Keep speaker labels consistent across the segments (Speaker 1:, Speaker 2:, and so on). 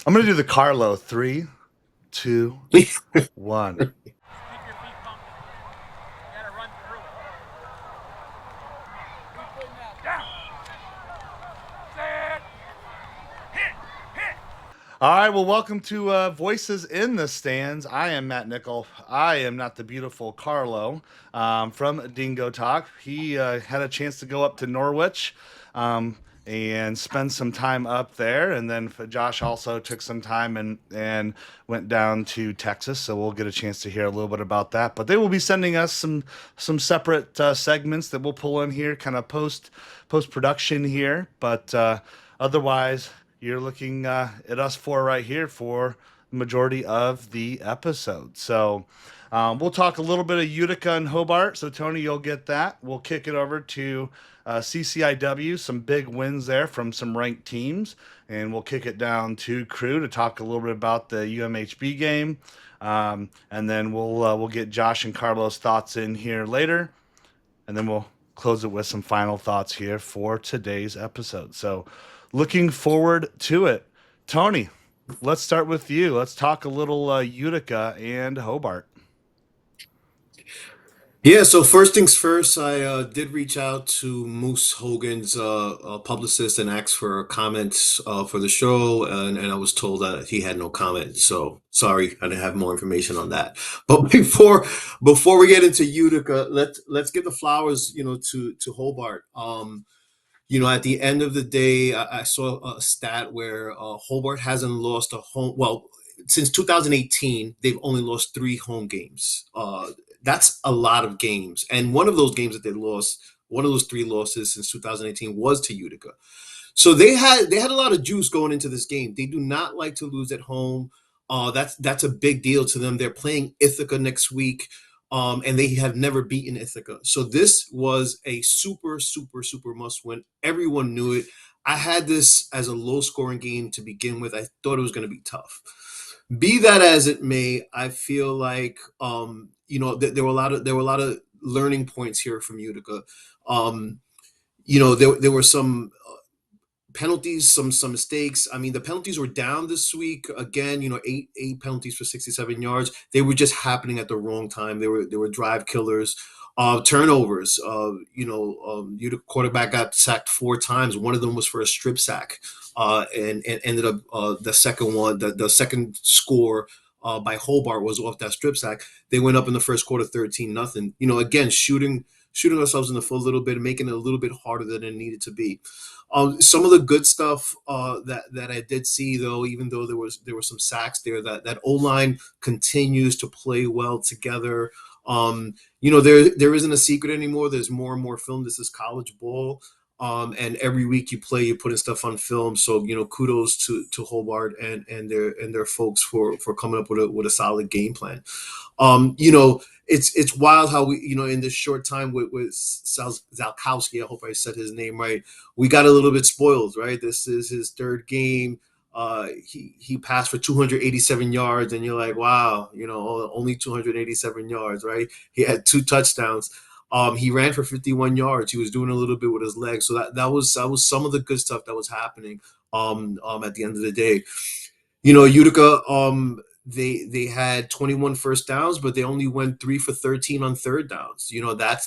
Speaker 1: I'm gonna do the Carlo. 3, 2, 1. All right, well, welcome to Voices in the Stands. I am Matt Nickel. I am not the beautiful Carlo from Dingo Talk. He had a chance to go up to Norwich and spend some time up there, and then Josh also took some time and went down to Texas. So we'll get a chance to hear a little bit about that. But they will be sending us some separate segments that we'll pull in here, kind of post production here. But otherwise, you're looking at us four right here for the majority of the episode. So we'll talk a little bit of Utica and Hobart. So Tony, you'll get that. We'll kick it over to CCIW, some big wins there from some ranked teams, and we'll kick it down to Crew to talk a little bit about the UMHB game, and then we'll get Josh and Carlos' thoughts in here later, and then we'll close it with some final thoughts here for today's episode. So, looking forward to it. Tony, let's start with you. Let's talk a little Utica and Hobart.
Speaker 2: Yeah, so first things first, I did reach out to Moose Hogan's publicist and asked for comments for the show, and I was told that he had no comment. So sorry, I didn't have more information on that. But before we get into Utica, let's give the flowers, to Hobart. At the end of the day, I saw a stat where Hobart hasn't lost a home. Well, since 2018, they've only lost 3 home games. That's a lot of games. And one of those games that they lost, one of those 3 losses since 2018 was to Utica. So they had a lot of juice going into this game. They do not like to lose at home. That's a big deal to them. They're playing Ithaca next week, and they have never beaten Ithaca. So this was a super, super, super must win. Everyone knew it. I had this as a low scoring game to begin with. I thought it was going to be tough. Be that as it may, I feel like there were a lot of learning points here from Utica. There were some penalties, some mistakes. I mean, the penalties were down this week again. Eight penalties for 67 yards. They were just happening at the wrong time. They were drive killers. Turnovers. The quarterback got sacked 4 times. One of them was for a strip sack, and ended up the second one. The second score by Hobart was off that strip sack. They went up in the first quarter 13-0. Again, shooting ourselves in the foot a little bit and making it a little bit harder than it needed to be. Some of the good stuff that I did see, though, even though there were some sacks there, that O line continues to play well together. There isn't a secret anymore. There's more and more film. This is college ball, and every week you play, you're putting stuff on film. So kudos to Hobart and their folks for coming up with a solid game plan. It's wild how we, in this short time with Zalkowski, I hope I said his name right, we got a little bit spoiled, right? This is his third game. He passed for 287 yards, and you're like, wow, only 287 yards, right? He had 2 touchdowns. He ran for 51 yards. He was doing a little bit with his legs, so that was some of the good stuff that was happening. At the end of the day, Utica, they had 21 first downs, but they only went 3 for 13 on third downs.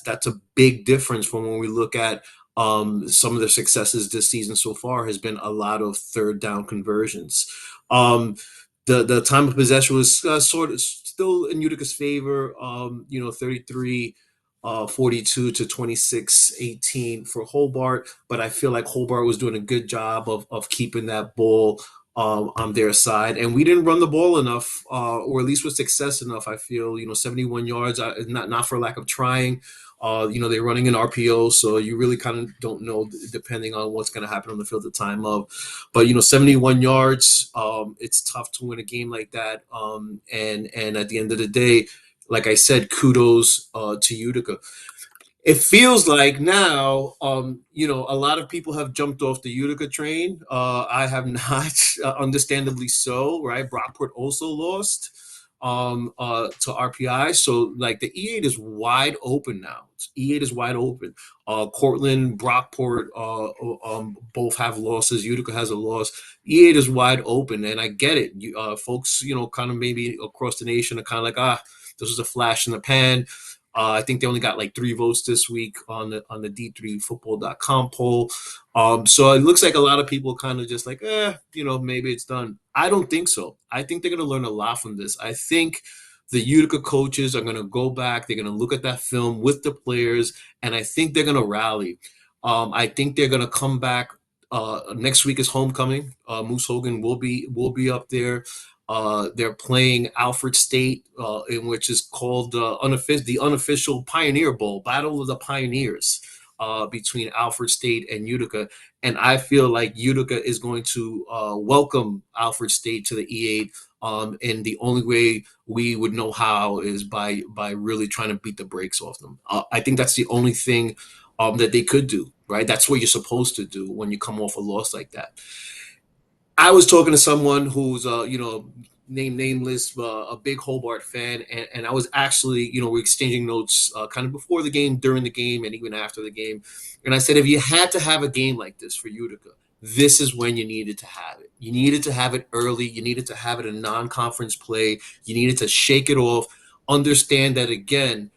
Speaker 2: That's a big difference from when we look at some of their successes this season so far has been a lot of third down conversions. The time of possession was sort of still in Utica's favor. 33. 42 to 26-18 for Hobart, but I feel like Hobart was doing a good job of keeping that ball on their side, and we didn't run the ball enough, or at least with success enough. I feel 71 yards, not for lack of trying. They're running an RPO, so you really kind of don't know depending on what's going to happen on the field at the time of. But 71 yards, it's tough to win a game like that. And at the end of the day, like I said, kudos to Utica. It feels like now, a lot of people have jumped off the Utica train. I have not, understandably so, right? Brockport also lost. to RPI. So like the E8 is wide open now. E8 is wide open. Cortland, Brockport, both have losses. Utica has a loss. E8 is wide open, and I get it. Folks, kind of maybe across the nation are kind of like, this was a flash in the pan. I think they only got like 3 votes this week on the D3football.com poll. So it looks like a lot of people kind of just like, maybe it's done. I don't think so. I think they're going to learn a lot from this. I think the Utica coaches are going to go back. They're going to look at that film with the players, and I think they're going to rally. I think they're going to come back. Next week is homecoming. Moose Hogan will be up there. They're playing Alfred State, in which is called the unofficial Pioneer Bowl, Battle of the Pioneers, between Alfred State and Utica. And I feel like Utica is going to welcome Alfred State to the E8. And the only way we would know how is by really trying to beat the brakes off them. I think that's the only thing that they could do, right? That's what you're supposed to do when you come off a loss like that. I was talking to someone who's nameless, a big Hobart fan, and I was actually, we're exchanging notes kind of before the game, during the game, and even after the game. And I said, if you had to have a game like this for Utica, this is when you needed to have it. You needed to have it early. You needed to have it in non-conference play. You needed to shake it off. Understand that again,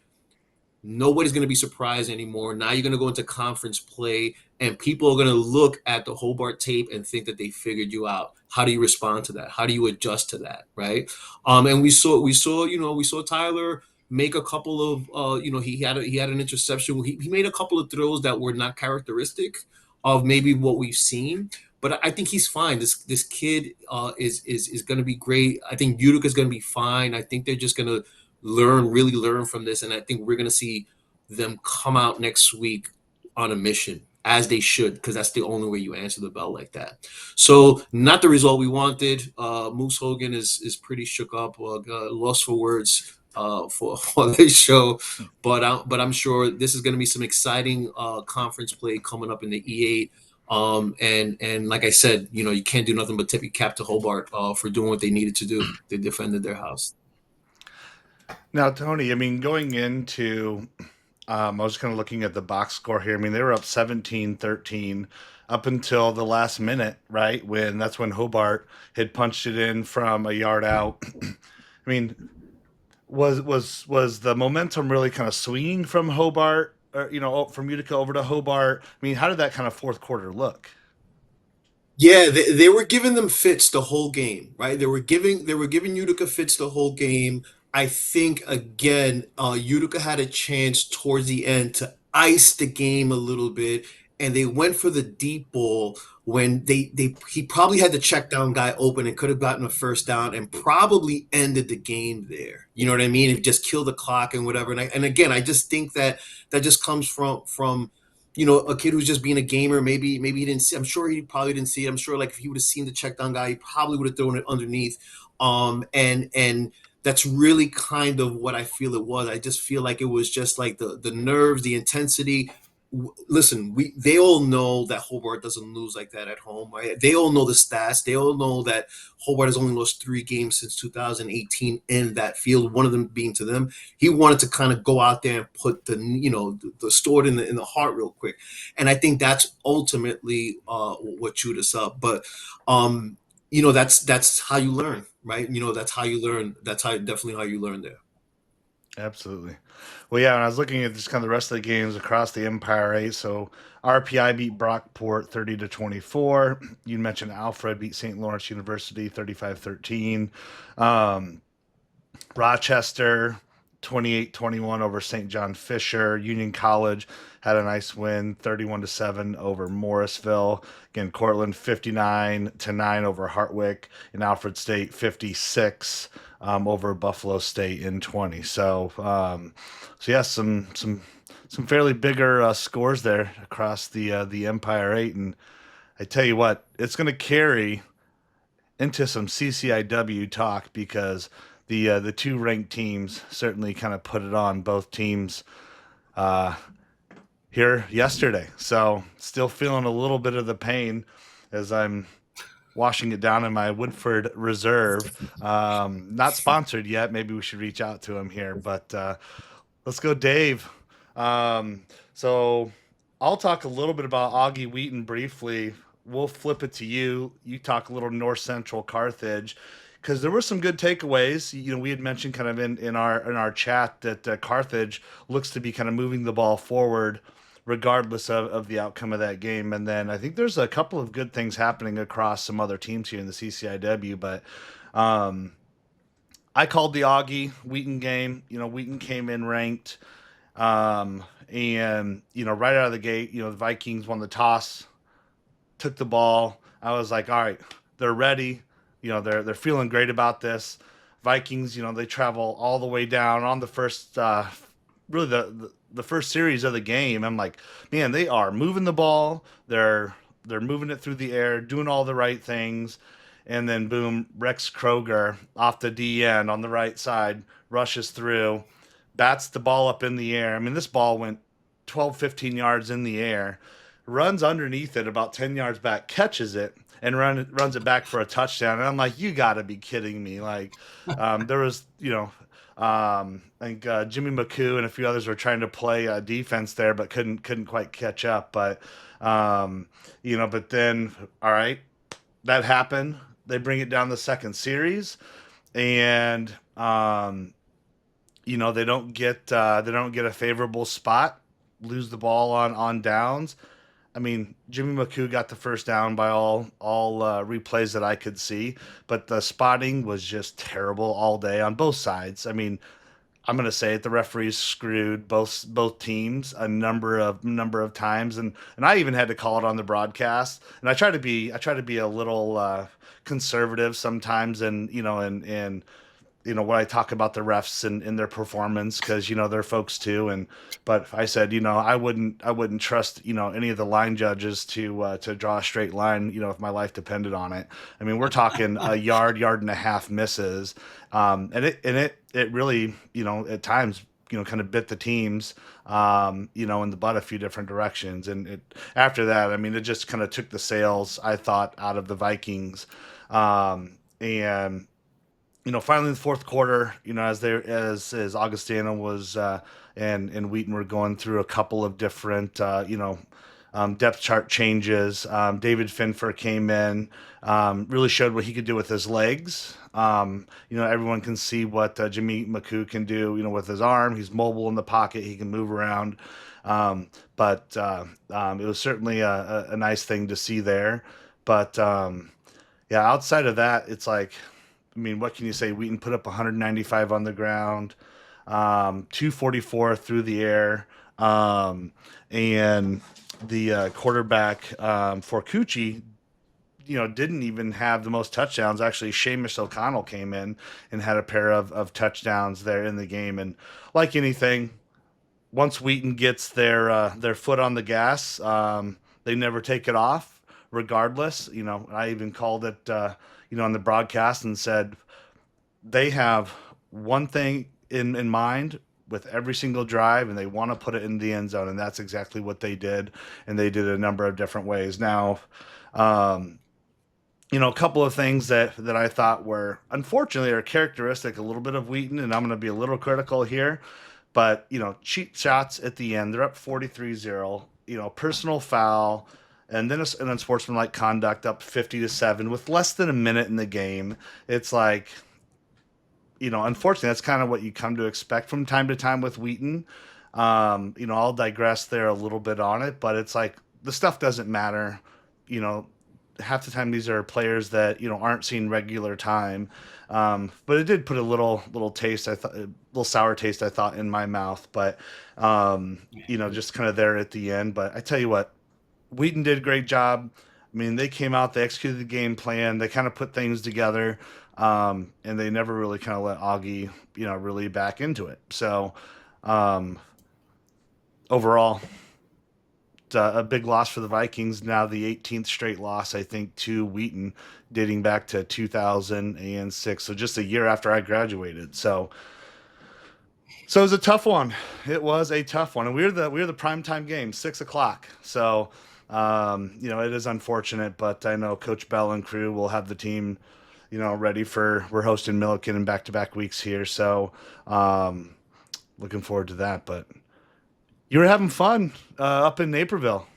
Speaker 2: nobody's going to be surprised anymore. Now you're going to go into conference play, and people are going to look at the Hobart tape and think that they figured you out. How do you respond to that? How do you adjust to that? Right. And we saw Tyler make a couple of, he had an interception. He made a couple of throws that were not characteristic of maybe what we've seen. But I think he's fine. This kid is going to be great. I think Utica's going to be fine. I think they're just going to really learn from this, and I think we're going to see them come out next week on a mission, as they should, because that's the only way you answer the bell like that. So not the result we wanted. Moose Hogan is pretty shook up, lost for words for this show, but I'm sure this is going to be some exciting conference play coming up in the E8. And like I said, you can't do nothing but tip your cap to Hobart for doing what they needed to do. They defended their house.
Speaker 1: Now, Tony, I mean, going into, I was kind of looking at the box score here. I mean, they were up 17-13 up until the last minute, right? That's when Hobart had punched it in from a yard out. I mean, was the momentum really kind of swinging from Hobart, or, from Utica over to Hobart? I mean, how did that kind of fourth quarter look?
Speaker 2: Yeah, they were giving them fits the whole game, right? They were giving Utica fits the whole game. I think again, Utica had a chance towards the end to ice the game a little bit, and they went for the deep ball when he probably had the check down guy open and could have gotten a first down and probably ended the game there. You know what I mean? It just killed the clock and whatever. And again, I just think that just comes from a kid who's just being a gamer. Maybe he didn't see. I'm sure he probably didn't see it. I'm sure like if he would have seen the check down guy, he probably would have thrown it underneath. And that's really kind of what I feel it was. I just feel like it was just like the nerves, the intensity. Listen, they all know that Hobart doesn't lose like that at home, right? They all know the stats. They all know that Hobart has only lost 3 games since 2018 in that field. One of them being to them. He wanted to kind of go out there and put the stored in the heart real quick, and I think that's ultimately what chewed us up. But that's how you learn, right? That's how you learn. That's how definitely how you learn there.
Speaker 1: Absolutely. Well, yeah, when I was looking at just kind of the rest of the games across the Empire 8, so RPI beat Brockport 30-24. You mentioned Alfred beat St. Lawrence University 35-13. Um, Rochester 28-21 over St. John Fisher. Union College had a nice win 31-7 over Morrisville. Again, Cortland 59-9 over Hartwick, and Alfred State 56 over Buffalo State in 20. So yeah, some fairly bigger scores there across the Empire 8, and I tell you what, it's going to carry into some CCIW talk because the two ranked teams certainly kind of put it on both teams uh, here yesterday. So still feeling a little bit of the pain as I'm washing it down in my Woodford Reserve. Not sponsored yet. Maybe we should reach out to him here, but let's go, Dave. Um, so I'll talk a little bit about Augie Wheaton briefly. We'll flip it to you. You talk a little North Central Carthage because there were some good takeaways. We had mentioned kind of in our chat that Carthage looks to be kind of moving the ball forward regardless of the outcome of that game. And then I think there's a couple of good things happening across some other teams here in the CCIW, but um, I called the Augie Wheaton game. Wheaton came in ranked. And right out of the gate, the Vikings won the toss, took the ball. I was like, all right, they're ready. They're feeling great about this. Vikings, they travel all the way down on the first, really the first series of the game. I'm like, man, they are moving the ball. They're moving it through the air, doing all the right things. And then boom, Rex Kroger off the D end on the right side rushes through, bats the ball up in the air. I mean, this ball went 12, 15 yards in the air, runs underneath it about 10 yards back, catches it, and runs it back for a touchdown. And I'm like, you got to be kidding me. Like, there was, I think Jimmy McCoo and a few others were trying to play defense there, but couldn't quite catch up. But then, all right, that happened. They bring it down the second series, and they don't get a favorable spot, lose the ball on downs. I mean, Jimmy McCoo got the first down by all replays that I could see, but the spotting was just terrible all day on both sides. I mean, I'm gonna say it, the referees screwed both teams a number of times, and I even had to call it on the broadcast. And I try to be a little conservative sometimes, and when I talk about the refs and their performance, because they're folks too. But I said, I wouldn't trust any of the line judges to draw a straight line, if my life depended on it. I mean, we're talking a yard and a half misses, and it really, at times, kind of bit the teams, in the butt a few different directions. And after that, I mean, it just kind of took the sails, I thought, out of the Vikings. And finally in the fourth quarter, as Augustana was and Wheaton were going through a couple of different depth chart changes. David Finfer came in, really showed what he could do with his legs. Everyone can see what Jimmy McCoo can do, with his arm. He's mobile in the pocket. He can move around. But it was certainly a nice thing to see there. But yeah, outside of that, it's like, I mean, what can you say? Wheaton put up 195 on the ground, 244 through the air, and the quarterback for Coochie, didn't even have the most touchdowns. Actually, Seamus O'Connell came in and had a pair of touchdowns there in the game. And like anything, once Wheaton gets their foot on the gas, they never take it off. Regardless, I even called it, on the broadcast and said they have one thing in mind with every single drive, and they want to put it in the end zone, and that's exactly what they did, and they did it a number of different ways. Now, um, a couple of things that I thought were unfortunately are characteristic a little bit of Wheaton, and I'm going to be a little critical here, but cheap shots at the end. They're up 43-0. Personal foul, and then an unsportsmanlike conduct up 50-7 with less than a minute in the game. It's like, unfortunately, that's kind of what you come to expect from time to time with Wheaton. I'll digress there a little bit on it, but it's like the stuff doesn't matter. Half the time these are players that aren't seeing regular time. But it did put a little taste, I thought, a little sour taste, I thought, in my mouth. But just kind of there at the end. But I tell you what, Wheaton did a great job. I mean, they came out, they executed the game plan, they kind of put things together, and they never really kind of let Augie, really back into it. So um, overall, a big loss for the Vikings. Now the 18th straight loss, I think, to Wheaton, dating back to 2006. So just a year after I graduated. So it was a tough one. It was a tough one, and we were the primetime game, 6 o'clock. So It is unfortunate, but I know Coach Bell and crew will have the team, ready for we're hosting Milliken in back-to-back weeks here, so um, looking forward to that. But you were having fun up in Naperville.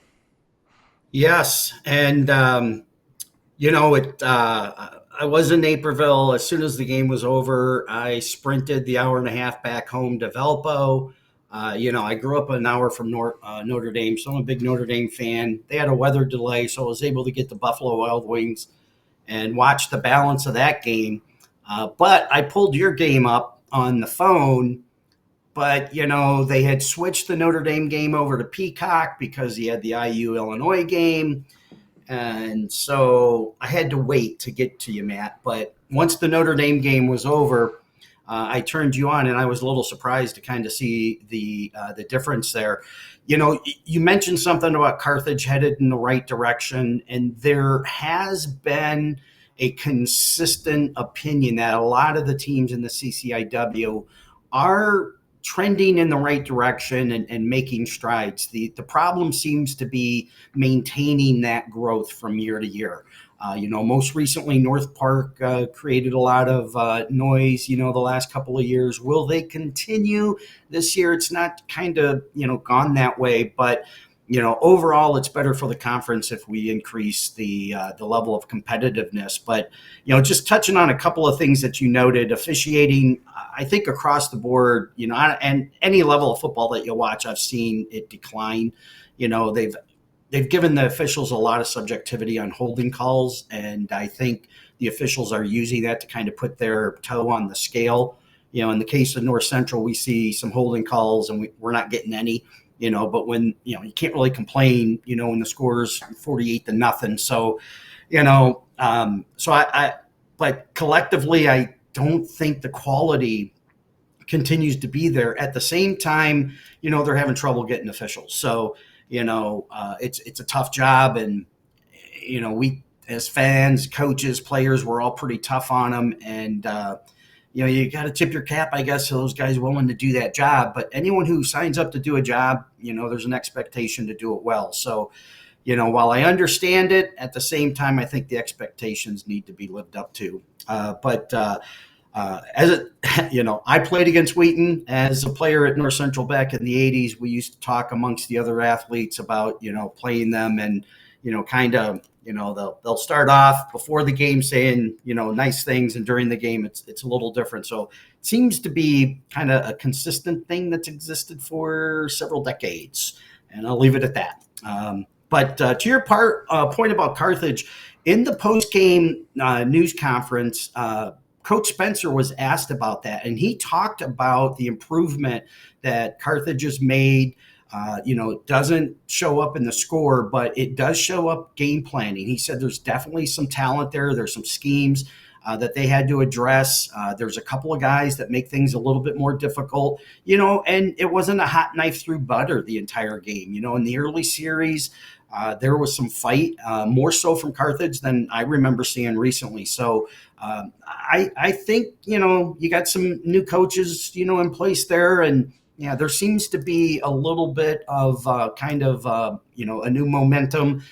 Speaker 3: Yes, and it. I was in Naperville as soon as the game was over. I sprinted the hour and a half back home to Valpo. I grew up an hour from Notre Dame, so I'm a big Notre Dame fan. They had a weather delay, so I was able to get the Buffalo Wild Wings and watch the balance of that game. But I pulled your game up on the phone. But they had switched the Notre Dame game over to Peacock because he had the IU Illinois game. And so I had to wait to get to you, Matt. But once the Notre Dame game was over, I turned you on, and I was a little surprised to kind of see the difference there. You mentioned something about Carthage headed in the right direction, and there has been a consistent opinion that a lot of the teams in the CCIW are trending in the right direction and making strides. The problem seems to be maintaining that growth from year to year. Most recently, North Park created a lot of noise, the last couple of years. Will they continue this year? It's not kind of, gone that way, but overall, it's better for the conference if we increase the level of competitiveness. But just touching on a couple of things that you noted, officiating, I think across the board, and any level of football that you watch, I've seen it decline. They've given the officials a lot of subjectivity on holding calls, and I think the officials are using that to kind of put their toe on the scale. In the case of North Central, we see some holding calls, and we're not getting any. But when you can't really complain, when the score's 48-0. So, but collectively, I don't think the quality continues to be there. At the same time, they're having trouble getting officials. So, it's a tough job, and we as fans, coaches, players, we're all pretty tough on them, and you got to tip your cap, I guess, to those guys willing to do that job. But anyone who signs up to do a job, there's an expectation to do it well. So, while I understand it, at the same time, I think the expectations need to be lived up to. I played against Wheaton as a player at North Central back in the 80s. We used to talk amongst the other athletes about, playing them, and, kind of, they'll start off before the game saying, nice things. And during the game, it's a little different. So it seems to be kind of a consistent thing that's existed for several decades. And I'll leave it at that. But to your point about Carthage, in the post-game news conference, Coach Spencer was asked about that, and he talked about the improvement that Carthage has made. It doesn't show up in the score, but it does show up game planning. He said there's definitely some talent there. There's some schemes that they had to address. There's a couple of guys that make things a little bit more difficult, and it wasn't a hot knife through butter the entire game. In the early series, there was some fight, more so from Carthage than I remember seeing recently. So I think, you got some new coaches, in place there. And yeah, there seems to be a little bit of a new momentum.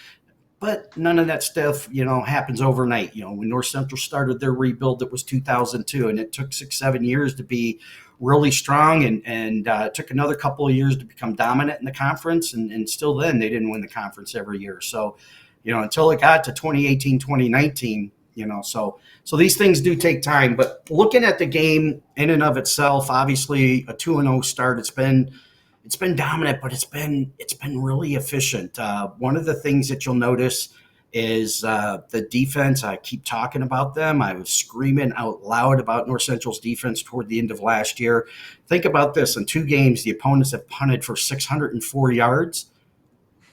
Speaker 3: But none of that stuff, happens overnight. When North Central started their rebuild, it was 2002, and it took 6-7 years to be really strong, and it took another couple of years to become dominant in the conference, and still then they didn't win the conference every year. So, until it got to 2018, 2019, so these things do take time. But looking at the game in and of itself, obviously a 2-0 start, it's been dominant, but it's been really efficient. One of the things that you'll notice is the defense. I keep talking about them. I was screaming out loud about North Central's defense toward the end of last year. Think about this. In 2 games, the opponents have punted for 604 yards.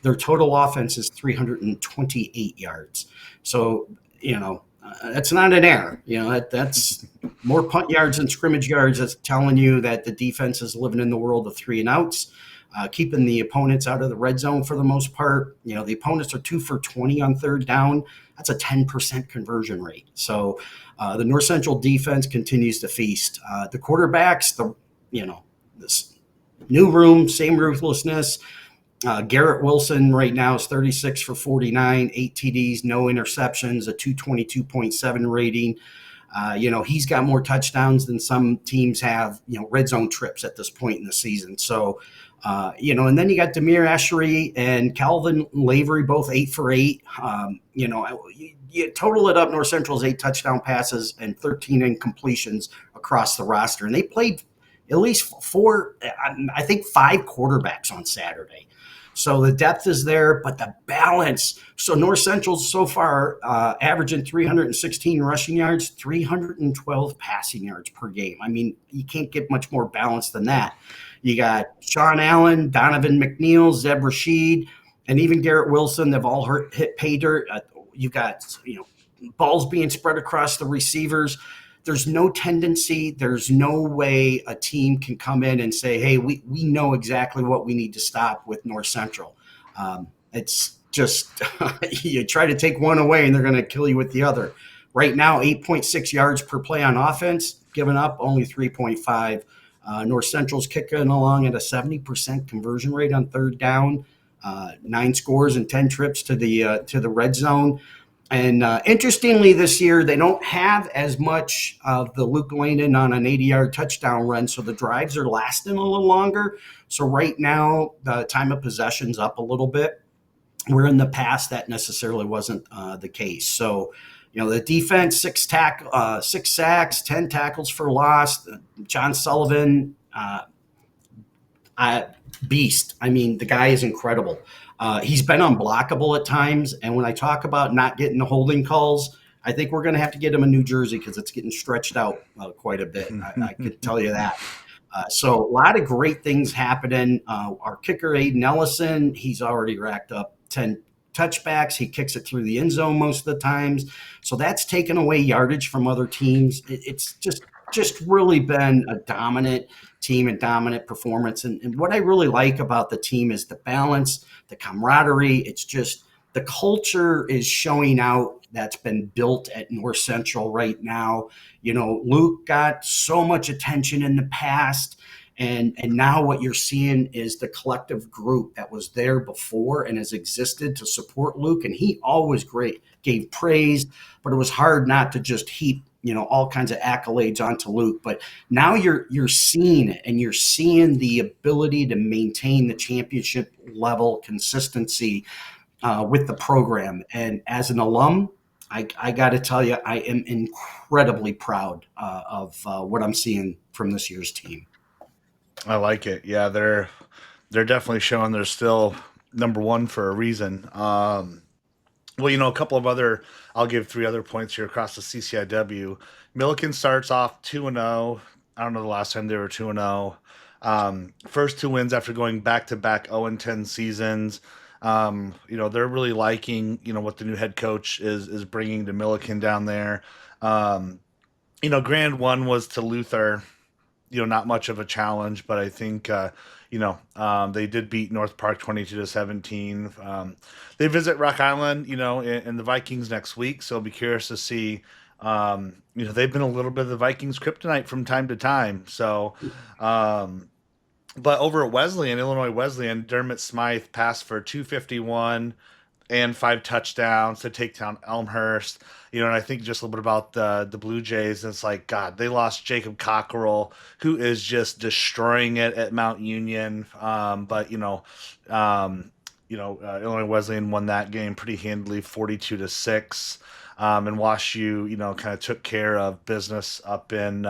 Speaker 3: Their total offense is 328 yards. So, that's not an error. That's more punt yards than scrimmage yards. That's telling you that the defense is living in the world of 3 and outs, keeping the opponents out of the red zone for the most part. The opponents are 2 for 20 on third down. That's a 10% conversion rate. So the North Central defense continues to feast. The quarterbacks, this new room, same ruthlessness. Garrett Wilson right now is 36 for 49, 8 TDs, no interceptions, a 222.7 rating. He's got more touchdowns than some teams have, red zone trips at this point in the season. So, and then you got Demir Ashery and Calvin Lavery, both 8 for 8. You total it up, North Central's 8 touchdown passes and 13 incompletions across the roster. And they played at least 4, I think 5 quarterbacks on Saturday. So the depth is there, but the balance. So North Central so far averaging 316 rushing yards, 312 passing yards per game. I mean, you can't get much more balanced than that. You got Sean Allen, Donovan McNeil, Zeb Rashid, and even Garrett Wilson. They've all hit pay dirt. You got balls being spread across the receivers. There's no tendency, there's no way a team can come in and say, hey, we know exactly what we need to stop with North Central. It's just you try to take one away and they're going to kill you with the other. Right now, 8.6 yards per play on offense, giving up only 3.5. North Central's kicking along at a 70% conversion rate on third down, 9 scores and 10 trips to the red zone. And interestingly, this year, they don't have as much of the Luke Lanen on an 80-yard touchdown run, so the drives are lasting a little longer. So right now, the time of possession's up a little bit, where in the past that necessarily wasn't the case. So, the defense, 6 sacks, 10 tackles for loss. John Sullivan, beast. I mean, the guy is incredible. He's been unblockable at times. And when I talk about not getting the holding calls, I think we're going to have to get him a New Jersey because it's getting stretched out quite a bit. I could tell you that. So a lot of great things happening. Our kicker, Aiden Ellison, he's already racked up 10 touchbacks. He kicks it through the end zone most of the times. So that's taken away yardage from other teams. It's just really been a dominant team and dominant performance. And what I really like about the team is the balance, the camaraderie. It's just the culture is showing out that's been built at North Central right now. Luke got so much attention in the past. And now what you're seeing is the collective group that was there before and has existed to support Luke. And he always gave praise, but it was hard not to just heap all kinds of accolades onto Luke. But now you're seeing it, and you're seeing the ability to maintain the championship level consistency with the program. And as an alum, I got to tell you, I am incredibly proud of what I'm seeing from this year's team.
Speaker 1: I like it. Yeah, they're definitely showing they're still number one for a reason. Well, a couple of I'll give 3 other points here across the CCIW. Milliken starts off 2-0. I don't know the last time they were 2-0. First 2 wins after going back-to-back 0-10 seasons. They're really liking, what the new head coach is bringing to Milliken down there. Grand 1 was to Luther. Not much of a challenge, but I think, they did beat North Park 22-17. They visit Rock Island, and the Vikings next week. So I'll be curious to see, they've been a little bit of the Vikings kryptonite from time to time. So, but over at Illinois Wesleyan, Dermot Smythe passed for 251 and 5 touchdowns to take down Elmhurst. And I think just a little bit about the Blue Jays. And it's like, God, they lost Jacob Cockerell, who is just destroying it at Mount Union. But Illinois Wesleyan won that game pretty handily, 42-6. And Wash U, kind of took care of business up in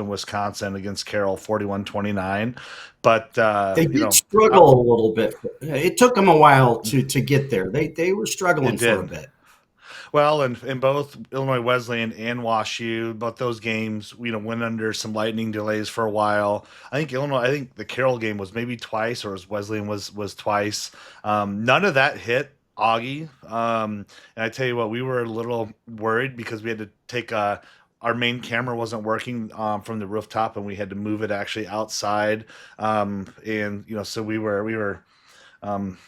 Speaker 1: Wisconsin against Carroll, 41-29. But
Speaker 3: they did struggle a little bit. It took them a while to get there. They were struggling for a bit.
Speaker 1: Well, and in both Illinois Wesleyan and Wash U, both those games, went under some lightning delays for a while. I think the Carroll game was maybe twice, or Wesleyan was twice. None of that hit Augie. And I tell you what, we were a little worried because we had to take our main camera wasn't working from the rooftop, and we had to move it actually outside. So we were kind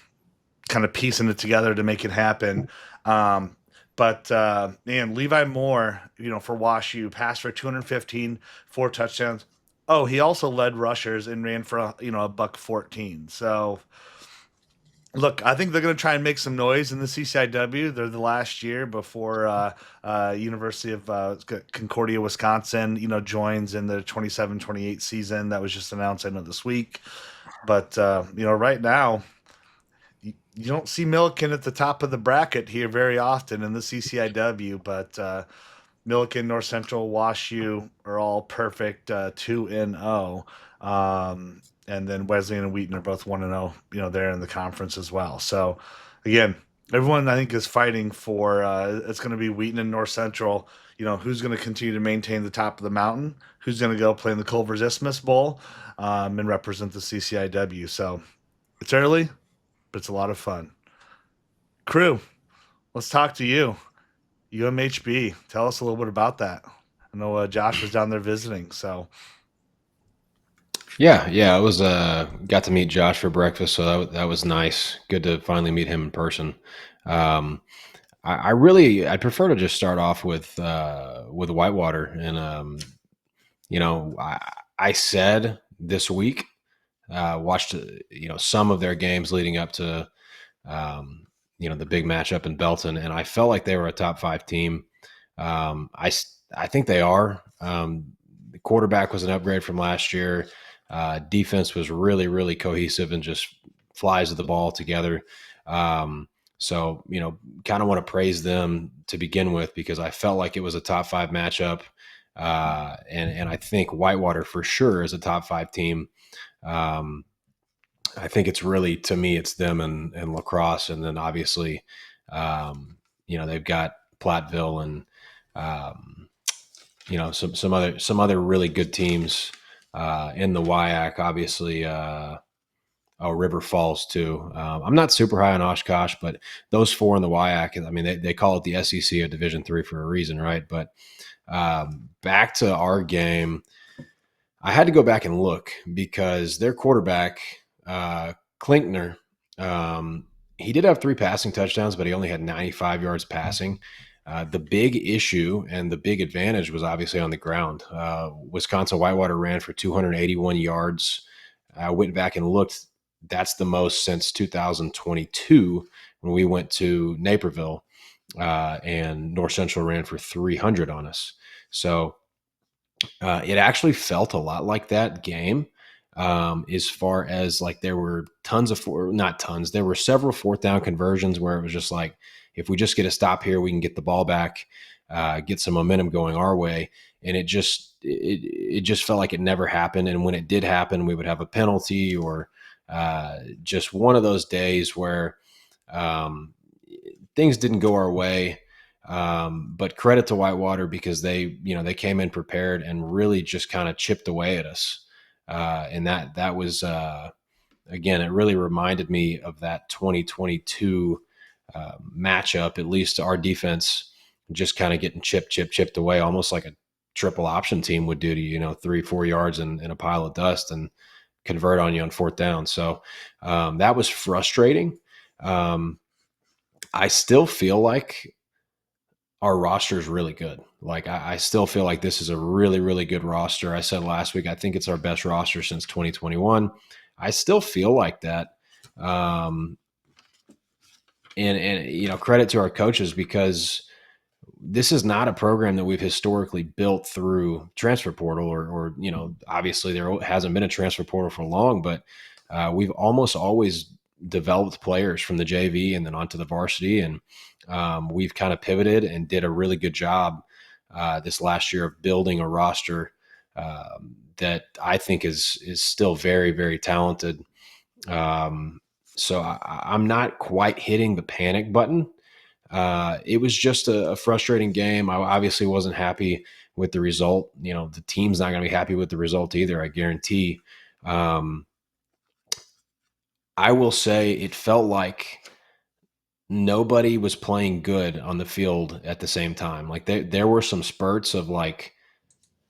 Speaker 1: of piecing it together to make it happen. But Levi Moore, for Wash U, passed for 215, 4 touchdowns. Oh, he also led rushers and ran for a $114. So Look, I think they're going to try and make some noise in the CCIW. They're the last year before University of Concordia, Wisconsin, joins in the 27-28 season that was just announced, I know, this week. But right now, you don't see Milliken at the top of the bracket here very often in the CCIW. But Milliken, North Central, Wash U are all perfect 2-0. And then Wesleyan and Wheaton are both 1-0, there in the conference as well. So again, everyone I think is fighting for it's going to be Wheaton and North Central. Who's going to continue to maintain the top of the mountain? Who's going to go play in the Culver's Isthmus Bowl and represent the CCIW? So it's early, but it's a lot of fun. Crew, let's talk to you. UMHB. Tell us a little bit about that. I know Josh was down there visiting, so
Speaker 4: Yeah, it was got to meet Josh for breakfast, so that was nice. Good to finally meet him in person. Um, I'd prefer to just start off with Whitewater, and I said this week watched some of their games leading up to the big matchup in Belton, and I felt like they were a top 5 team. I think they are. The quarterback was an upgrade from last year. Defense was really, really cohesive and just flies the ball together. So, kind of want to praise them to begin with because I felt like it was a top 5 matchup. And I think Whitewater for sure is a top 5 team. I think it's really, to me, it's them and La Crosse. And then obviously, they've got Platteville and, some other really good teams in the WIAC, obviously, River Falls too. I'm not super high on Oshkosh, but those 4 in the WIAC, I mean, they call it the SEC of Division III for a reason, right? But back to our game, I had to go back and look because their quarterback, Klinkner, he did have 3 passing touchdowns, but he only had 95 yards passing. The big issue and the big advantage was obviously on the ground. Wisconsin Whitewater ran for 281 yards. I went back and looked. That's the most since 2022 when we went to Naperville, and North Central ran for 300 on us. So it actually felt a lot like that game. As far as like there were there were several 4th down conversions where it was just like, if we just get a stop here, we can get the ball back, get some momentum going our way. And it just felt like it never happened. And when it did happen, we would have a penalty or just one of those days where things didn't go our way. But credit to Whitewater because they came in prepared and really just kind of chipped away at us. And that was, again, it really reminded me of that 2022 matchup, at least our defense just kind of getting chipped away, almost like a triple option team would do to you, 3-4 yards in a pile of dust and convert on you on 4th down. So that was frustrating. I still feel like our roster is really good. Like I still feel like this is a really, really good roster. I said last week, I think it's our best roster since 2021. I still feel like that. And credit to our coaches because this is not a program that we've historically built through transfer portal or obviously there hasn't been a transfer portal for long, but we've almost always developed players from the JV and then onto the varsity. And we've kind of pivoted and did a really good job this last year of building a roster that I think is still very, very talented. So I'm not quite hitting the panic button. It was just a frustrating game. I obviously wasn't happy with the result. The team's not going to be happy with the result either, I guarantee. I will say it felt like nobody was playing good on the field at the same time. Like there were some spurts of like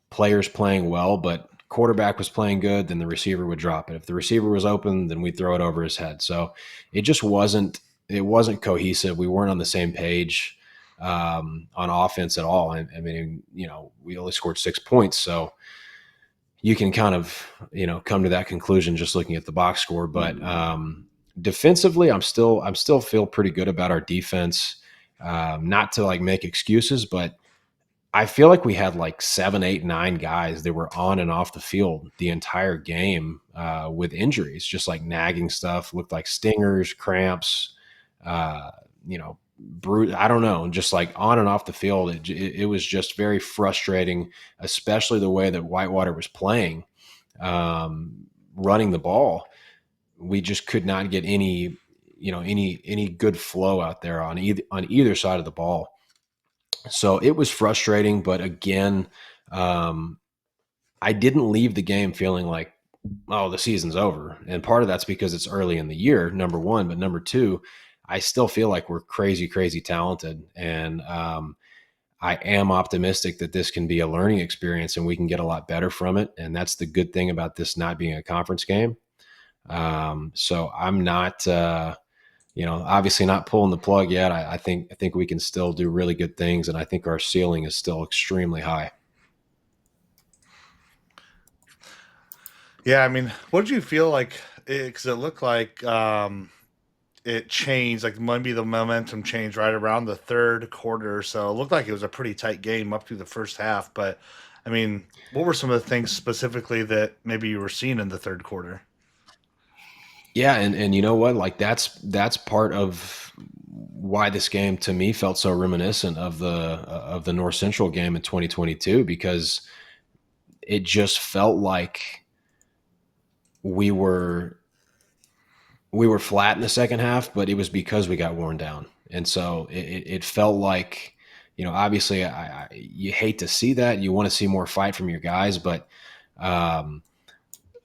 Speaker 4: players playing well, but quarterback was playing good, then the receiver would drop it. If the receiver was open, then we'd throw it over his head. So it just wasn't cohesive. We weren't on the same page on offense at all. I mean, we only scored 6 points. So you can kind of, come to that conclusion just looking at the box score. But defensively, I'm still feel pretty good about our defense. Not to like make excuses, but I feel like we had like 7, 8, 9 guys that were on and off the field the entire game with injuries, just like nagging stuff, looked like stingers, cramps, uh, I don't know, just like on and off the field. It was just very frustrating, especially the way that Whitewater was playing, running the ball. We just could not get any good flow out there on either side of the ball. So it was frustrating, but again, I didn't leave the game feeling like, oh, the season's over. And part of that's because it's early in the year, number one. But number two, I still feel like we're crazy, crazy talented. And I am optimistic that this can be a learning experience and we can get a lot better from it. And that's the good thing about this not being a conference game. So I'm not, obviously not pulling the plug yet. I think we can still do really good things. And I think our ceiling is still extremely high.
Speaker 1: Yeah, I mean, what did you feel like? Because it looked like it changed, like maybe the momentum changed right around the third quarter. So it looked like it was a pretty tight game up through the first half. But I mean, what were some of the things specifically that maybe you were seeing in the third quarter?
Speaker 4: Yeah, and you know what? Like that's part of why this game to me felt so reminiscent of the North Central game in 2022, because it just felt like we were flat in the second half, but it was because we got worn down. And so it felt like, obviously you hate to see that. You want to see more fight from your guys, but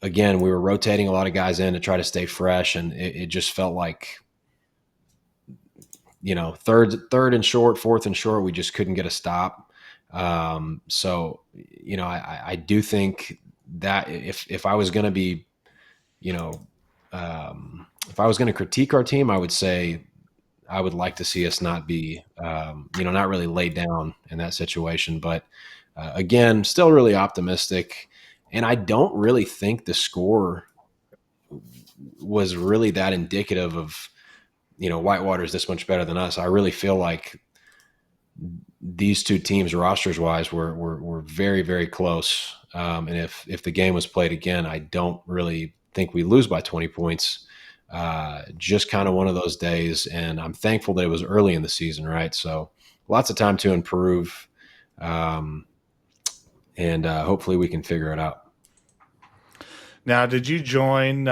Speaker 4: again, we were rotating a lot of guys in to try to stay fresh, and it just felt like, third and short, fourth and short, we just couldn't get a stop. So, I do think that if I was going to be, if I was going to critique our team, I would say I would like to see us not be, not really laid down in that situation. But again, still really optimistic. And I don't really think the score was really that indicative of, Whitewater is this much better than us. I really feel like these two teams, rosters wise, were very, very close. And if the game was played again, I don't really think we lose by 20 points. Just kind of one of those days. And I'm thankful that it was early in the season, right? So lots of time to improve. And hopefully we can figure it out.
Speaker 1: Now, did you join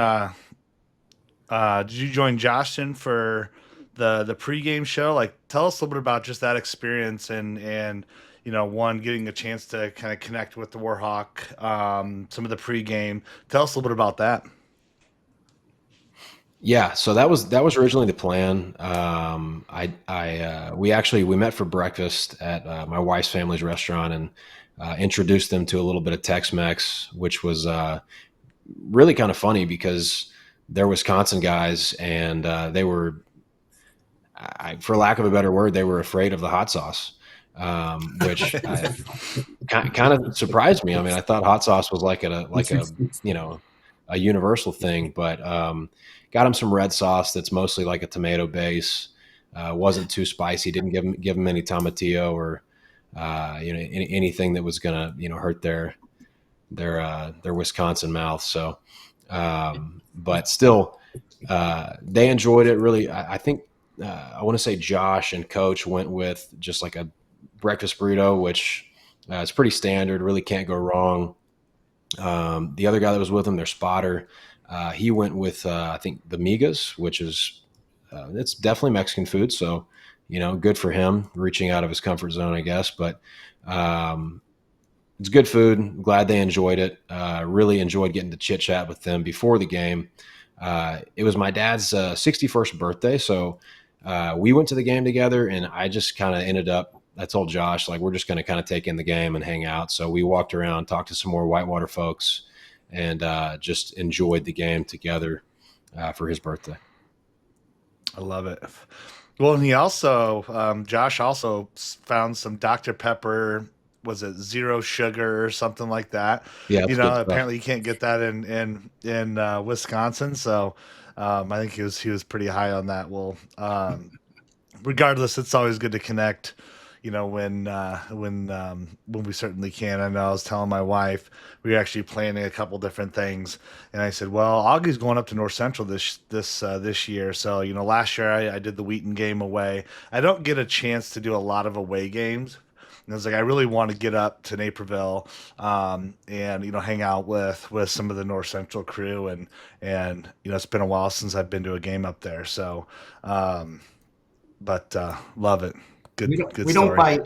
Speaker 1: Justin for the pregame show? Like, tell us a little bit about just that experience and one, getting a chance to kind of connect with the Warhawk, some of the pregame. Tell us a little bit about that.
Speaker 4: Yeah, so that was originally the plan. We met for breakfast at my wife's family's restaurant and introduced them to a little bit of Tex-Mex, which was really kind of funny because they're Wisconsin guys and they were, for lack of a better word, they were afraid of the hot sauce, which kind of surprised me. I mean, I thought hot sauce was like a universal thing, but got him some red sauce that's mostly like a tomato base. Wasn't too spicy. Didn't give them any tomatillo or anything that was gonna hurt their Wisconsin mouth. So, but still, they enjoyed it really. I think I want to say Josh and Coach went with just like a breakfast burrito, which is pretty standard. Really can't go wrong. The other guy that was with him, their spotter, he went with I think the migas, which is it's definitely Mexican food. So good for him, reaching out of his comfort zone, I guess. But it's good food. I'm glad they enjoyed it. Really enjoyed getting to chit chat with them before the game. It was my dad's 61st birthday, so we went to the game together, and I just kind of ended up. I told Josh, like, we're just going to kind of take in the game and hang out. So we walked around, talked to some more Whitewater folks, and just enjoyed the game together for his birthday.
Speaker 1: I love it. Well, and he also, Josh also found some Dr. Pepper. Was it zero sugar or something like that?
Speaker 4: Yeah, that's good stuff.
Speaker 1: Apparently you can't get that in Wisconsin. So I think he was pretty high on that. Well, regardless, it's always good to connect. When we certainly can. I know I was telling my wife we were actually planning a couple different things, and I said, "Well, Augie's going up to North Central this year, so last year I did the Wheaton game away. I don't get a chance to do a lot of away games." And I was like, I really want to get up to Naperville, and hang out with some of the North Central crew, and it's been a while since I've been to a game up there. So, but love it. Good
Speaker 3: We don't
Speaker 1: story.
Speaker 3: bite.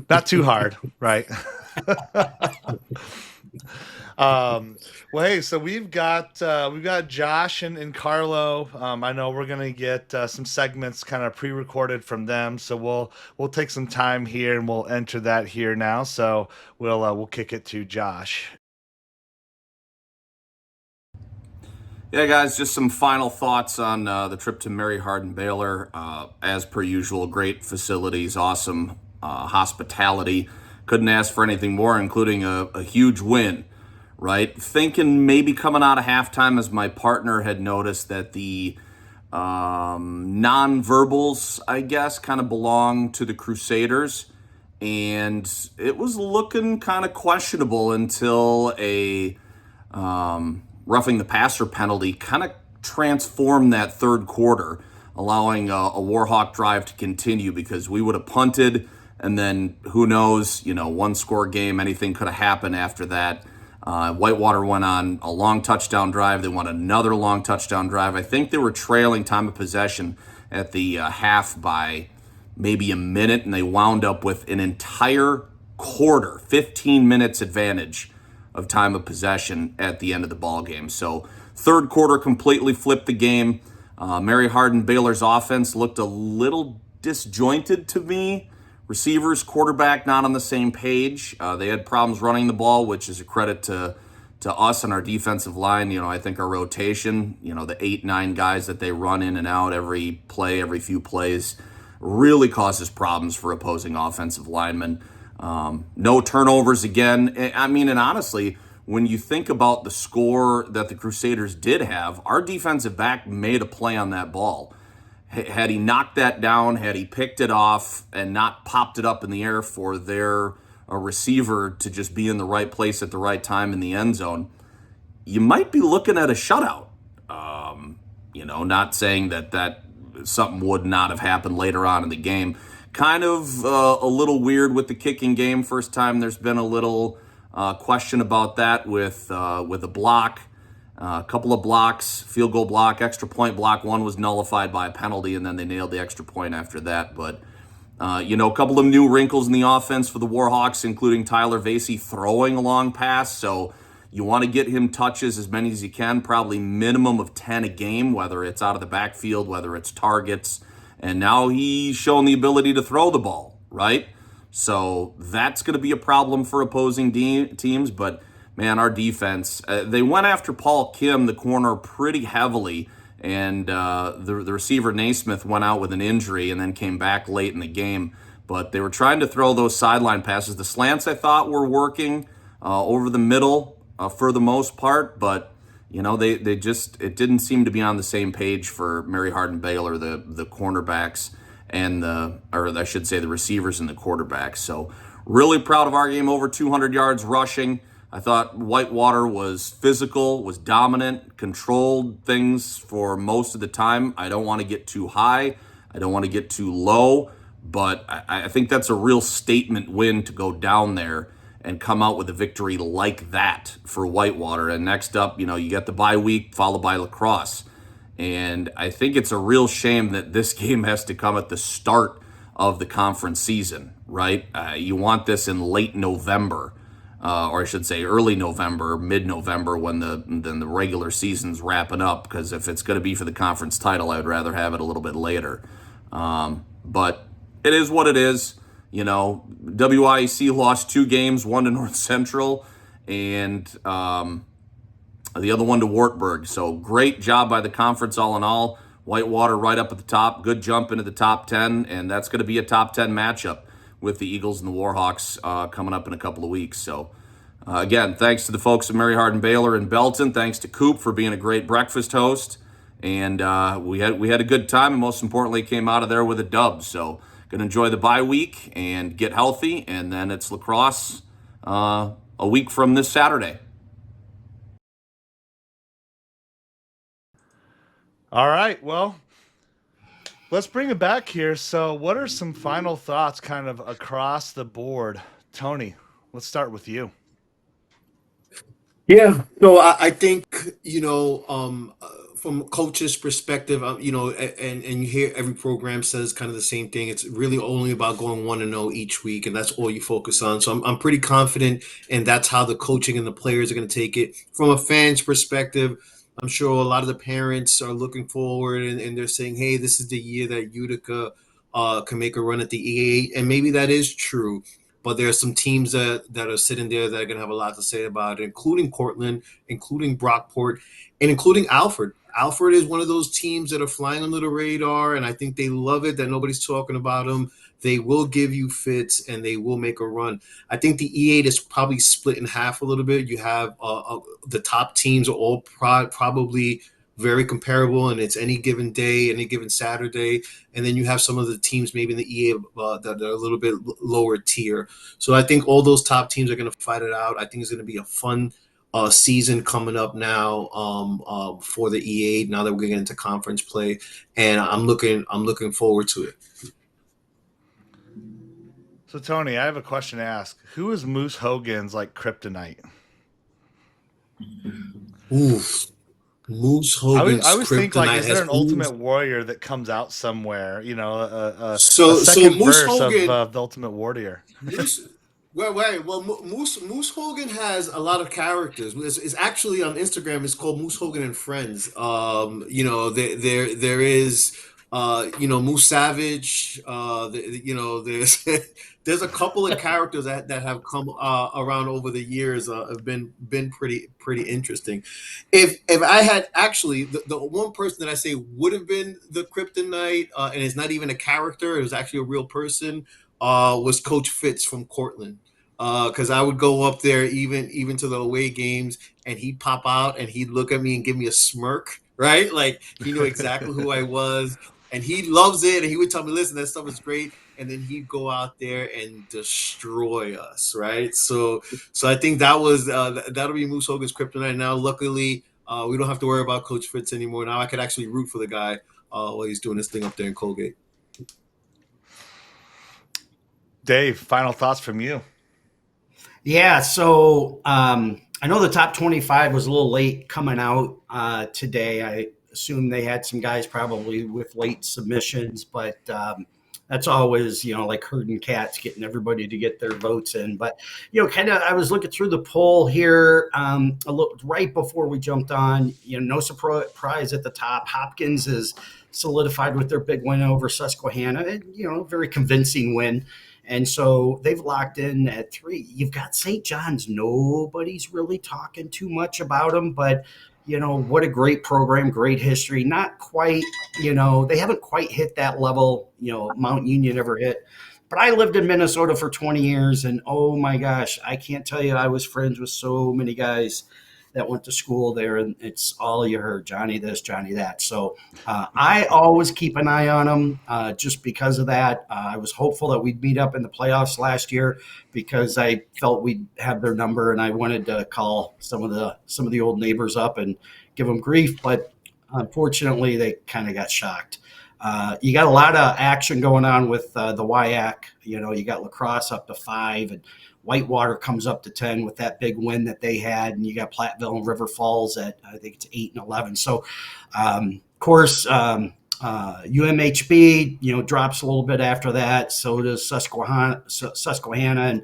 Speaker 1: Not too hard, right? Well, hey, so we've got Josh and Carlo. I know we're gonna get some segments kind of pre-recorded from them, so we'll take some time here and we'll enter that here now. So we'll kick it to Josh.
Speaker 5: Yeah, guys, just some final thoughts on the trip to Mary Hardin Baylor. As per usual, great facilities, awesome hospitality. Couldn't ask for anything more, including a huge win, right? Thinking maybe coming out of halftime, as my partner had noticed, that the non-verbals, I guess, kind of belong to the Crusaders. And it was looking kind of questionable until a roughing the passer penalty kind of transformed that third quarter, allowing a Warhawk drive to continue, because we would have punted, and then who knows, one score game, anything could have happened after that. Whitewater went on a long touchdown drive. They won another long touchdown drive. I think they were trailing time of possession at the half by maybe a minute, and they wound up with an entire quarter, 15 minutes advantage of time of possession at the end of the ball game. So third quarter completely flipped the game. Mary Hardin Baylor's offense looked a little disjointed to me. Receivers, quarterback, not on the same page. They had problems running the ball, which is a credit to us and our defensive line. I think our rotation, the 8-9 guys that they run in and out every play, every few plays, really causes problems for opposing offensive linemen. No turnovers again. I mean, and honestly, when you think about the score that the Crusaders did have, our defensive back made a play on that ball. Had he knocked that down, had he picked it off and not popped it up in the air for their receiver to just be in the right place at the right time in the end zone, you might be looking at a shutout. Not saying that something would not have happened later on in the game. Kind of a little weird with the kicking game. First time there's been a little question about that with a block, a couple of blocks, field goal block, extra point block. One was nullified by a penalty, and then they nailed the extra point after that. But, a couple of new wrinkles in the offense for the Warhawks, including Tyler Vasey throwing a long pass. So you want to get him touches, as many as you can, probably minimum of 10 a game, whether it's out of the backfield, whether it's targets. And now he's shown the ability to throw the ball, right? So that's going to be a problem for opposing teams. But, man, our defense, they went after Paul Kim, the corner, pretty heavily. And the receiver, Naismith, went out with an injury and then came back late in the game. But they were trying to throw those sideline passes. The slants, I thought, were working over the middle for the most part. But they just, it didn't seem to be on the same page for Mary Hardin Baylor, the cornerbacks and the receivers and the quarterbacks. So really proud of our game, over 200 yards rushing. I thought Whitewater was physical, was dominant, controlled things for most of the time. I don't want to get too high. I don't want to get too low, but I think that's a real statement win to go down there and come out with a victory like that for Whitewater. And next up, you get the bye week followed by lacrosse. And I think it's a real shame that this game has to come at the start of the conference season, right? You want this in late November, or I should say early November, mid-November, when the regular season's wrapping up, because if it's going to be for the conference title, I'd rather have it a little bit later. But it is what it is. WIEC lost 2 games, one to North Central and the other one to Wartburg. So great job by the conference all in all. Whitewater right up at the top, good jump into the top 10, and that's going to be a top 10 matchup with the Eagles and the Warhawks coming up in a couple of weeks. So Again, thanks to the folks at Mary Hardin Baylor in Belton. Thanks to Coop for being a great breakfast host. And we had a good time, and most importantly, came out of there with a dub. So, gonna enjoy the bye week and get healthy, and then it's lacrosse a week from this Saturday.
Speaker 1: All right, well, let's bring it back here. So, what are some final thoughts kind of across the board? Tony, let's start with you.
Speaker 2: Yeah, so I think from a coach's perspective, and you hear every program says kind of the same thing. It's really only about going 1-0 each week, and that's all you focus on. So I'm pretty confident, and that's how the coaching and the players are going to take it. From a fan's perspective, I'm sure a lot of the parents are looking forward, and they're saying, "Hey, this is the year that Utica can make a run at the EA," and maybe that is true. But there are some teams that are sitting there that are going to have a lot to say about it, including Cortland, including Brockport, and including Alfred. Alfred is one of those teams that are flying under the radar, and I think they love it that nobody's talking about them. They will give you fits, and they will make a run. I think the E8 is probably split in half a little bit. You have the top teams are all probably very comparable, and it's any given day, any given Saturday. And then you have some of the teams maybe in the EA that are a little bit lower tier. So I think all those top teams are going to fight it out. I think it's going to be a fun season coming up now for the EA. Now that we're getting into conference play, and I'm looking forward to it.
Speaker 1: So, Tony, I have a question to ask. Who is Moose Hogan's like kryptonite?
Speaker 2: Oof. Moose Hogan's
Speaker 1: I always think like, is there an Ultimate
Speaker 2: oozed.
Speaker 1: Warrior that comes out somewhere? You know, a
Speaker 2: So
Speaker 1: second
Speaker 2: Moose
Speaker 1: verse
Speaker 2: Hogan.
Speaker 1: of the Ultimate Warrior.
Speaker 2: Moose, well, Moose Hogan has a lot of characters. It's actually on Instagram. It's called Moose Hogan and Friends. There is, Moose Savage. There's there's a couple of characters that have come around over the years. Have been pretty interesting. If I had actually the one person that I say would have been the Kryptonite, and it's not even a character. It was actually a real person was Coach Fitz from Cortland. Because I would go up there even to the away games, and he'd pop out and he'd look at me and give me a smirk, right? Like he knew exactly who I was, and he loves it. And he would tell me, "Listen, that stuff is great." And then he'd go out there and destroy us, right? So I think that'll be Moose Hogan's kryptonite. Now, luckily, we don't have to worry about Coach Fitz anymore. Now I could actually root for the guy while he's doing this thing up there in Colgate.
Speaker 1: Dave, final thoughts from you.
Speaker 3: Yeah, so I know the top 25 was a little late coming out today. I assume they had some guys probably with late submissions, but that's always, like herding cats, getting everybody to get their votes in. But, I was looking through the poll here right before we jumped on, no surprise at the top. Hopkins is solidified with their big win over Susquehanna, and, very convincing win. And so they've locked in at 3. You've got St. John's. Nobody's really talking too much about them, but what a great program, great history. Not quite, they haven't quite hit that level, Mount Union ever hit. But I lived in Minnesota for 20 years, and oh my gosh, I can't tell you, I was friends with so many guys that went to school there, and it's all you heard, Johnny this, Johnny that. So I always keep an eye on them just because of that. I was hopeful that we'd meet up in the playoffs last year because I felt we'd have their number, and I wanted to call some of the old neighbors up and give them grief, but unfortunately they kind of got shocked. You got a lot of action going on with the WIAC. You got lacrosse up to 5, and Whitewater comes up to 10 with that big win that they had, and you got Platteville and River Falls at, I think it's 8 and 11. So, of course, UMHB, drops a little bit after that. So does Susquehanna, and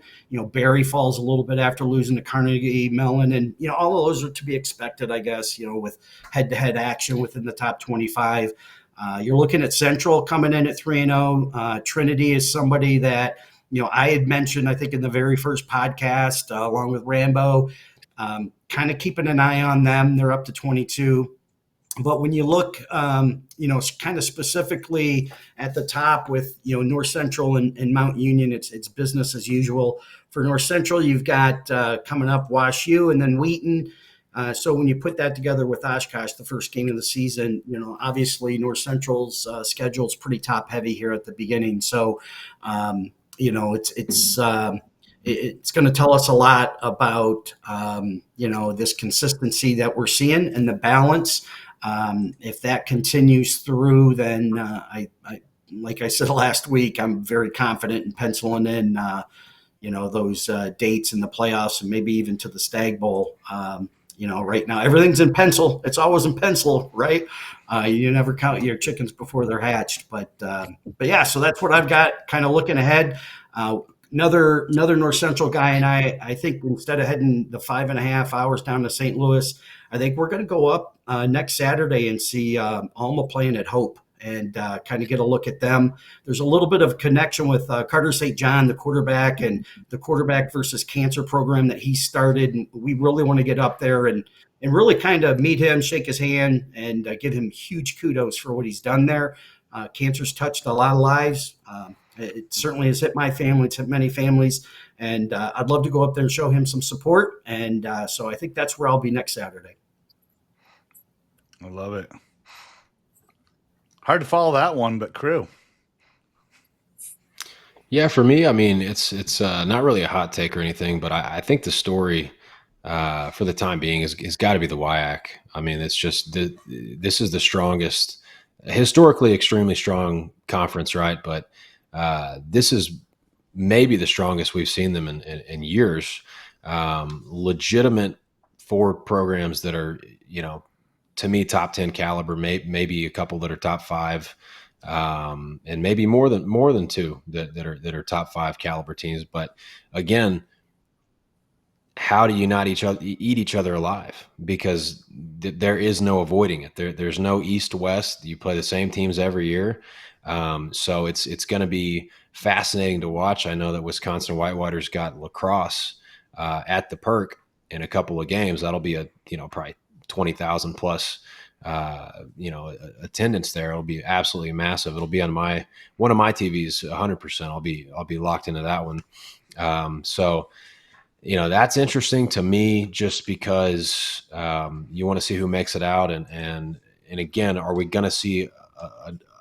Speaker 3: Barry falls a little bit after losing to Carnegie Mellon, and all of those are to be expected, I guess. With head-to-head action within the top 25. You're looking at Central coming in at 3-0. Trinity is somebody that I had mentioned, I think, in the very first podcast, along with Rambo, kind of keeping an eye on them. They're up to 22. But when you look, kind of specifically at the top with, North Central and Mount Union, it's business as usual. For North Central, you've got coming up Wash U and then Wheaton. So when you put that together with Oshkosh, the first game of the season, obviously North Central's schedule is pretty top heavy here at the beginning. So, it's going to tell us a lot about, this consistency that we're seeing and the balance. If that continues through, then like I said last week, I'm very confident in penciling in, those dates in the playoffs and maybe even to the Stag Bowl. Right now everything's in pencil. It's always in pencil, right? You never count your chickens before they're hatched. But yeah, so that's what I've got. Kind of looking ahead. Another North Central guy and I think instead of heading the 5.5 hours down to St. Louis, I think we're going to go up next Saturday and see Alma playing at Hope and kind of get a look at them. There's a little bit of connection with Carter St. John, the quarterback, and the quarterback versus cancer program that he started. And we really want to get up there and really kind of meet him, shake his hand, and give him huge kudos for what he's done there. Cancer's touched a lot of lives. It certainly has hit my family. It's hit many families. And I'd love to go up there and show him some support. And so I think that's where I'll be next Saturday.
Speaker 1: I love it. Hard to follow that one, but crew.
Speaker 4: Yeah, for me, I mean, it's not really a hot take or anything, but I think the story for the time being is got to be the WIAC. I mean, it's just this is the strongest, historically extremely strong conference, right? But this is maybe the strongest we've seen them in years. Legitimate 4 programs that are, to me, top 10 caliber, maybe a couple that are top 5, and maybe more than 2 that are top 5 caliber teams. But again, how do you not eat each other alive? Because there is no avoiding it. There's no East-West. You play the same teams every year. So it's going to be fascinating to watch. I know that Wisconsin Whitewater's got lacrosse at the Perk in a couple of games. That'll be probably 20,000 plus attendance there. It'll be absolutely massive. It'll be on one of my TVs 100%. I'll be locked into that one. So that's interesting to me just because you want to see who makes it out, and again, are we going to see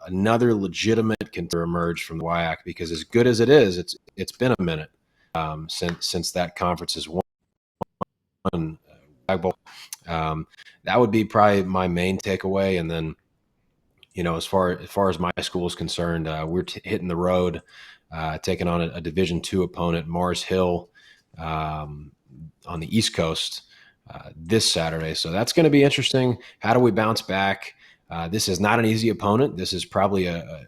Speaker 4: another legitimate contender emerge from the WIAC? Because as good as it is, it's been a minute since that conference has won. That would be probably my main takeaway. And then, as far as my school is concerned, we're hitting the road, taking on a Division II opponent, Mars Hill, on the East Coast this Saturday. So that's going to be interesting. How do we bounce back? This is not an easy opponent. This is probably a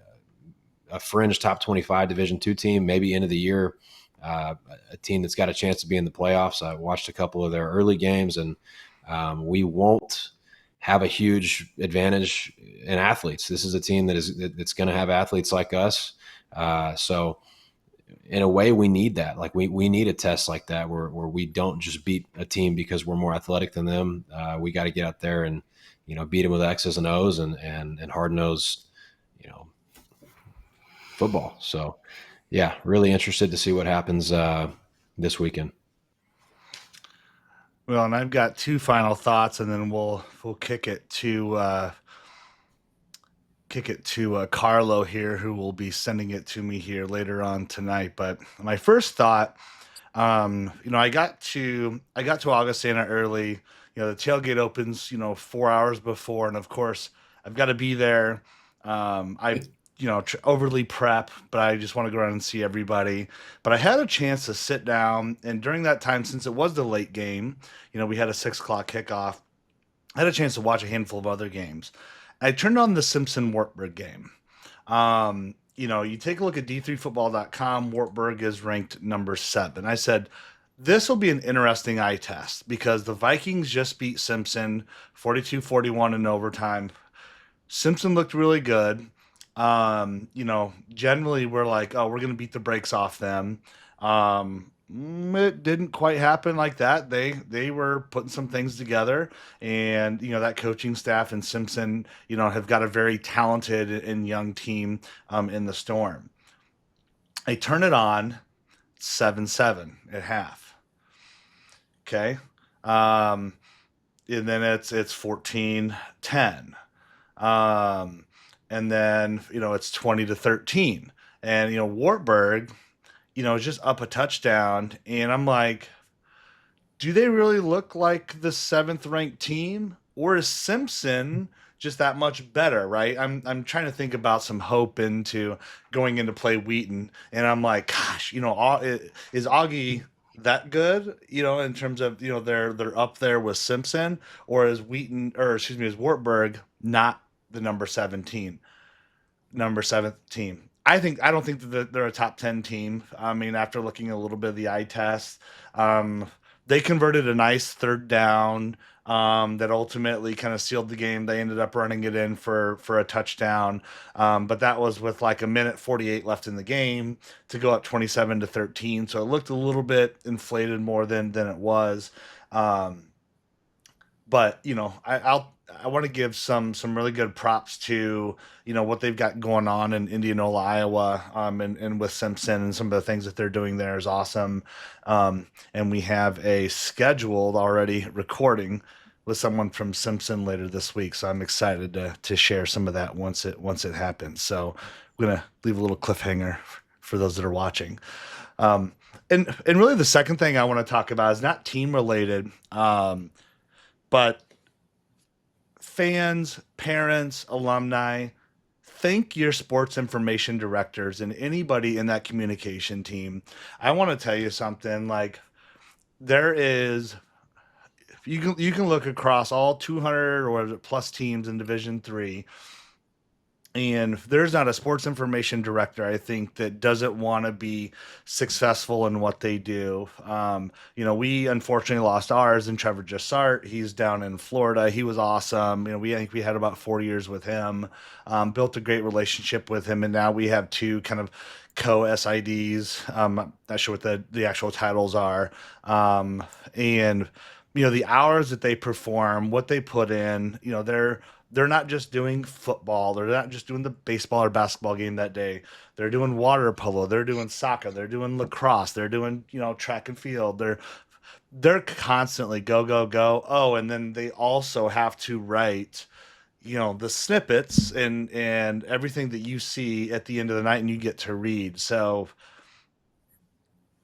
Speaker 4: fringe top 25 Division II team, maybe end of the year, a team that's got a chance to be in the playoffs. I watched a couple of their early games, and we won't have a huge advantage in athletes. This is a team that's going to have athletes like us. So in a way, we need that. Like we need a test like that where we don't just beat a team because we're more athletic than them. We got to get out there and beat them with X's and O's and hard nosed football. So yeah, really interested to see what happens this weekend.
Speaker 1: Well, and I've got 2 final thoughts, and then we'll kick it to Carlo here, who will be sending it to me here later on tonight. But my first thought, I got to Augustana early. The tailgate opens 4 hours before, and of course I've got to be there. I overly prep, but I just want to go around and see everybody. But I had a chance to sit down, and during that time, since it was the late game, we had a 6:00 kickoff. I had a chance to watch a handful of other games. I turned on the Simpson-Wartburg game. You take a look at D3Football.com. Wartburg is ranked number 7. I said, this will be an interesting eye test because the Vikings just beat Simpson 42-41 in overtime. Simpson looked really good. Generally we're like, oh, we're going to beat the brakes off them. It didn't quite happen like that. They were putting some things together, and that coaching staff in Simpson, have got a very talented and young team in the Storm. They turn it on 7-7 at half. Okay. Um, and then it's 14-10. Um, and then, it's 20-13. And, Wartburg, is just up a touchdown. And I'm like, do they really look like the 7th ranked team? Or is Simpson just that much better, right? I'm trying to think about some hope into going into play Wheaton. And I'm like, gosh, is Augie that good, in terms of, they're up there with Simpson, or is Wheaton, or excuse me, is Wartburg not the number 17? Number 7th team. I don't think that they're a top 10 team. I mean, after looking a little bit of the eye test, they converted a nice 3rd down that ultimately kind of sealed the game. They ended up running it in for a touchdown, but that was with like a minute 48 left in the game to go up 27-13. So it looked a little bit inflated more than it was. But I want to give some really good props to what they've got going on in Indianola, Iowa, and with Simpson, and some of the things that they're doing there is awesome. And we have a scheduled already recording with someone from Simpson later this week, so I'm excited to share some of that once it happens. So I'm gonna leave a little cliffhanger for those that are watching. And really the second thing I want to talk about is not team related. But fans, parents, alumni, thank your sports information directors and anybody in that communication team. I want to tell you something. Like, there is, you can look across all 200 or plus teams in Division III, and there's not a sports information director, I think, that doesn't want to be successful in what they do. We unfortunately lost ours, and Trevor Jassart, he's down in Florida. He was awesome. I think we had about 4 years with him, built a great relationship with him. And now we have 2 kind of co-SIDs. I'm not sure what the actual titles are. And the hours that they perform, what they put in, they're not just doing football. They're not just doing the baseball or basketball game that day. They're doing water polo. They're doing soccer. They're doing lacrosse. They're doing, track and field. They're constantly go, go, go. Oh, and then they also have to write, the snippets and everything that you see at the end of the night and you get to read. So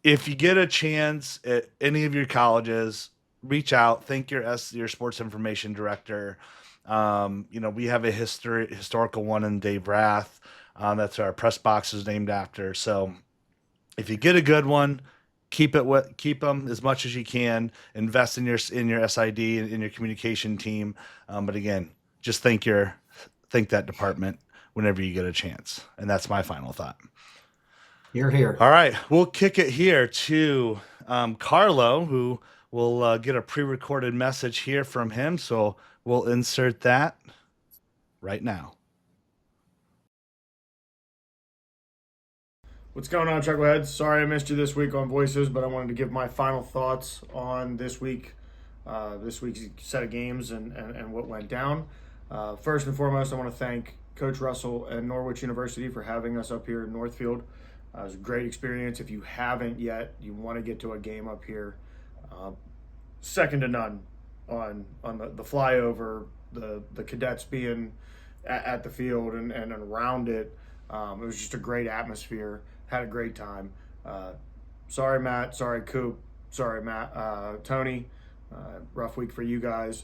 Speaker 1: if you get a chance at any of your colleges, reach out, thank your sports information director. We have a historical one in Dave Rath. That's our press box is named after. So if you get a good one, keep them as much as you can. Invest in your SID and in your communication team. But again, just thank that department whenever you get a chance. And that's my final thought.
Speaker 3: You're here.
Speaker 1: All right, we'll kick it here to Carlo, who will get a pre-recorded message here from him. So we'll insert that right now.
Speaker 6: What's going on, Chuckleheads? Sorry I missed you this week on Voices, but I wanted to give my final thoughts on this week's set of games and what went down. First and foremost, I want to thank Coach Russell and Norwich University for having us up here in Northfield. It was a great experience. If you haven't yet, you want to get to a game up here. Second to none on the flyover, the cadets being at the field and around it. It was just a great atmosphere. Had a great time. Sorry, Matt. Sorry, Coop. Sorry, Matt. Tony. Rough week for you guys.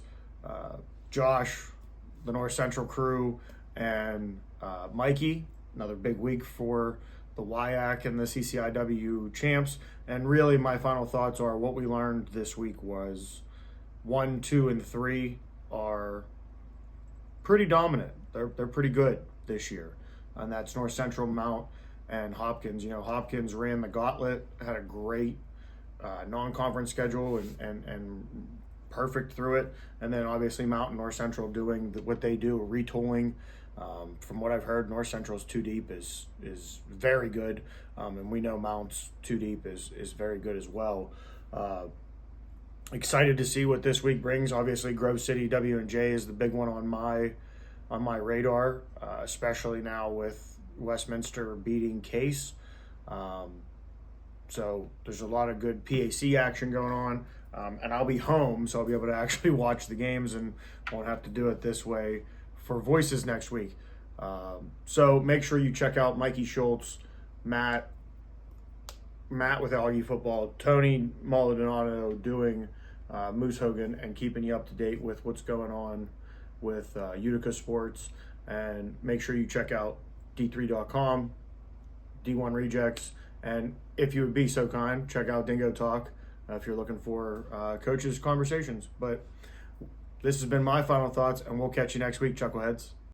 Speaker 6: Josh, the North Central crew, and Mikey. Another big week for the WIAC and the CCIW champs. And really, my final thoughts are what we learned this week was 1, 2, and 3 are pretty dominant. They're pretty good this year. And that's North Central, Mount, and Hopkins. Hopkins ran the gauntlet, had a great non-conference schedule and perfect through it. And then obviously Mount and North Central doing what they do, retooling From what I've heard, North Central's 2 deep is very good, and we know Mount's 2 deep is very good as well. Excited to see what this week brings. Obviously, Grove City W&J is the big one on my radar, especially now with Westminster beating Case. So there's a lot of good PAC action going on, and I'll be home, so I'll be able to actually watch the games and won't have to do it this way for Voices next week. So make sure you check out Mikey Schultz, Matt with Algie Football, Tony Maldonado doing Moose Hogan, and keeping you up to date with what's going on with Utica Sports. And make sure you check out D3.com, D1 Rejects, and if you would be so kind, check out Dingo Talk if you're looking for coaches' conversations. But this has been my final thoughts, and we'll catch you next week, Chuckleheads.